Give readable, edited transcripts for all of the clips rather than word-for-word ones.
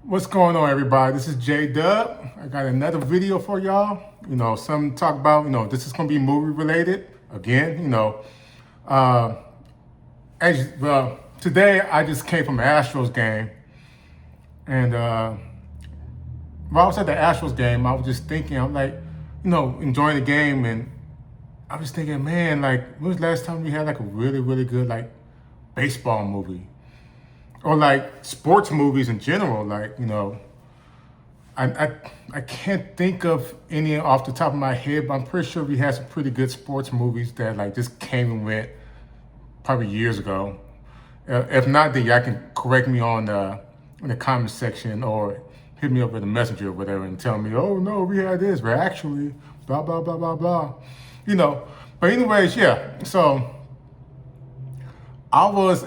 What's going on, everybody? This is J Dub. I got another video for y'all. Something to talk about. This is gonna be movie related again. Uh, today I just came from an Astros game, and while I was at the Astros game, I was just thinking, I'm like, enjoying the game, and I was thinking, man, like, when was the last time we had like a really, really good like baseball movie, or like sports movies in general, I I can't think of any off the top of my head, but I'm pretty sure we had some pretty good sports movies that like just came and went probably years ago. If not, then y'all can correct me on in the comment section or hit me up with a messenger or whatever and tell me, oh no, we had this, but actually, blah blah blah blah blah. You know. But anyways, yeah. So I was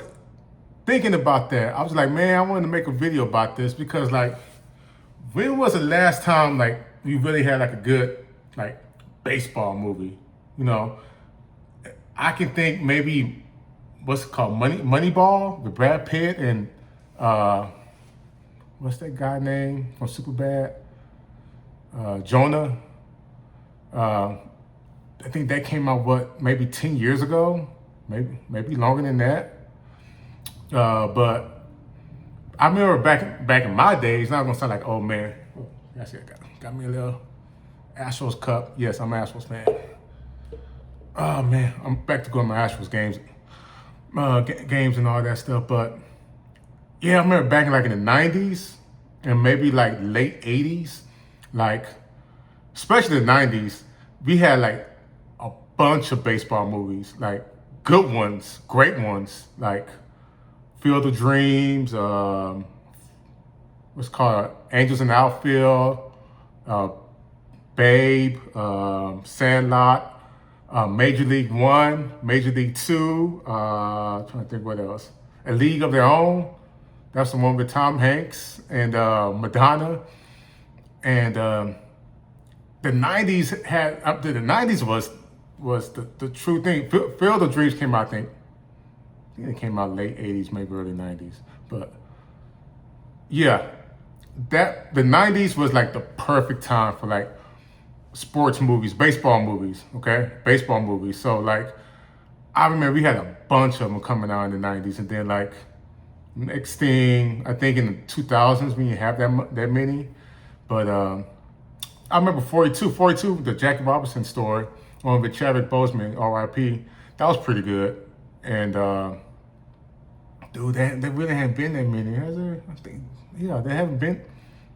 thinking about that. I was like, man, I wanted to make a video about this because like when was the last time like we really had like a good like baseball movie? You know, I can think maybe what's it called Moneyball with Brad Pitt and uh what's that guy name from Superbad? Jonah. Uh I think that came out what maybe 10 years ago, maybe longer than that. But I remember back in my days. Not gonna sound like old man. That's it. Got me a little Astros cup. Yes, I'm an Astros fan. Oh man, I'm back to going to my Astros games, games and all that stuff. But yeah, I remember back in like in the '90s and maybe like late '80s, like especially the '90s, we had like a bunch of baseball movies, like good ones, great ones, like Field of Dreams, what's called Angels in the Outfield, uh, Babe, Sandlot, Major League One, Major League Two. Trying to think what else. A League of Their Own. That's the one with Tom Hanks and Madonna. And the '90s had up to the '90s was the true thing. Field of Dreams came out, I think it came out late '80s, maybe early '90s. But yeah, that the '90s was like the perfect time for like sports movies, baseball movies. Okay, baseball movies. So like, I remember we had a bunch of them coming out in the '90s, and then like next thing, I think in the 2000s we didn't have that many. But I remember 42, the Jackie Robinson story, one with Chadwick Boseman, R.I.P. That was pretty good. And dude, there really haven't been that many, has there? I think, yeah, there haven't been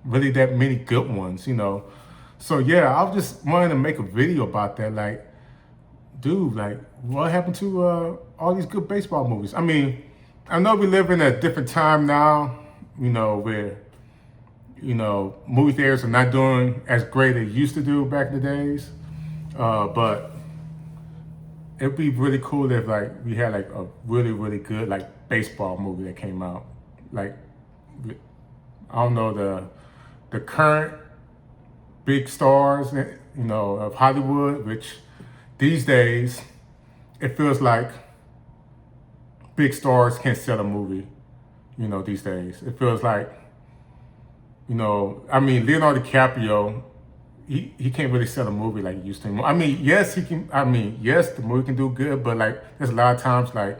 really that many good ones. So yeah, I was just wanting to make a video about that. Like, dude, like, what happened to all these good baseball movies? I mean, I know we live in a different time now, where, movie theaters are not doing as great as they used to do back in the days. But it'd be really cool if like we had like a really, really good like baseball movie that came out. Like, I don't know, the current big stars, of Hollywood, which these days it feels like big stars can't sell a movie. These days it feels like, I mean, Leonardo DiCaprio, he can't really sell a movie like he used to. I mean, yes, he can. I mean, yes, the movie can do good, but like there's a lot of times like,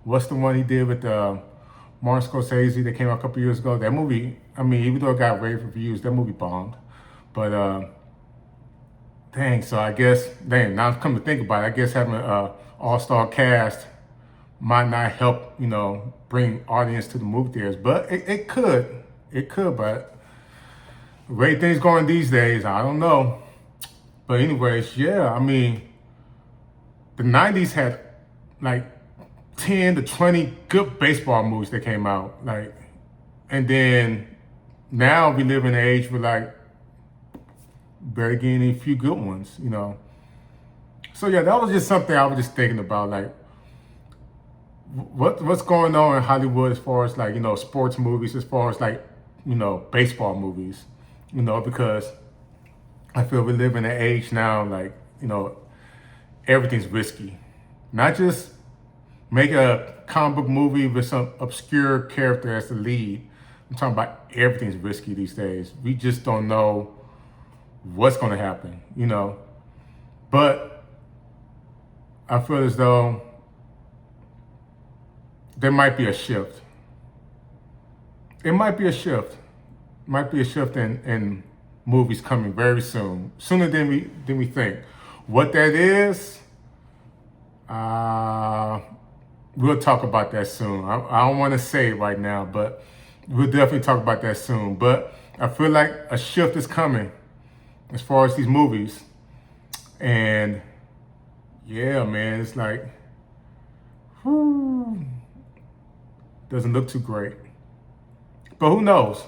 what's the one he did with Martin Scorsese that came out a couple years ago? That movie, I mean, even though it got rave reviews, that movie bombed. But dang, so I guess, now I'm coming to think about it, I guess having an all-star cast might not help, bring audience to the movie theaters. But it could. It could, but the way things going these days, I don't know. But anyways, yeah, I mean, the '90s had like 10 to 20 good baseball movies that came out. Like, and then now we live in an age where like barely getting a few good ones. So yeah, that was just something I was just thinking about, like what's going on in Hollywood as far as like, sports movies, as far as like, baseball movies, because I feel we live in an age now, like, everything's risky. Not just make a comic book movie with some obscure character as the lead, I'm talking about everything's risky these days. We just don't know what's going to happen, you know. But I feel as though there might be a shift. It might be a shift. Might be a shift in movies coming very soon, sooner than we think. What that is, we'll talk about that soon. I don't want to say it right now, but we'll definitely talk about that soon. But I feel like a shift is coming as far as these movies. And yeah, man, it's like, whew, doesn't look too great. But who knows,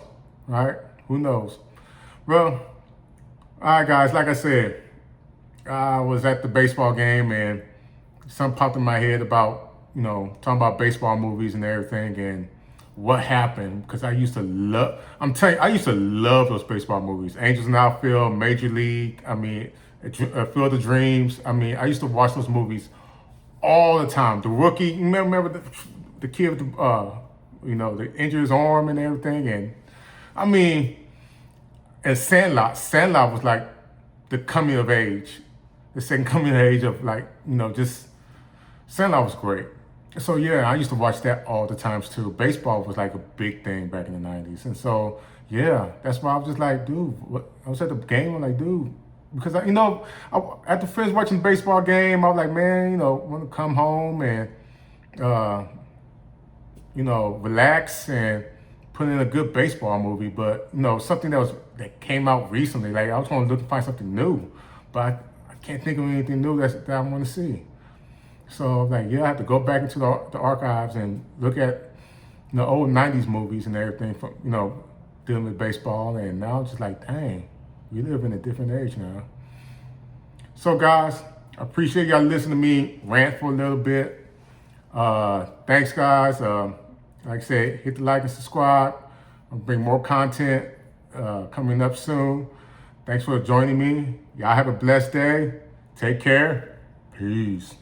right? Who knows? Well, all right, guys, like I said, I was at the baseball game and something popped in my head about, you know, talking about baseball movies and everything and what happened. Because I used to love, I'm telling you, I used to love those baseball movies. Angels in the Outfield, Major League, I mean, Field of Dreams. I mean, I used to watch those movies all the time. The Rookie, you remember the kid with the, you know, the injured his arm and everything. And I mean, and Sandlot was like the coming of age, the second coming of age of like, you know, just Sandlot was great. So yeah, I used to watch that all the times too. Baseball was like a big thing back in the 90s. And so, yeah, that's why I was just like, dude, I was at the game, I'm like, dude, because you know, at the friends watching the baseball game, I was like, man, you know, want to come home and, you know, relax and put in a good baseball movie. But you know, something that came out recently, like I was going to look to find something new, but I can't think of anything new that I want to see. So like, yeah, I have to go back into the archives and look at, you know, old 90s movies and everything from, you know, dealing with baseball. And now it's just like, dang, we live in a different age now. So guys, I appreciate y'all listening to me rant for a little bit. Thanks guys. Like I said, hit the like and subscribe. I'll bring more content coming up soon. Thanks for joining me. Y'all have a blessed day. Take care. Peace.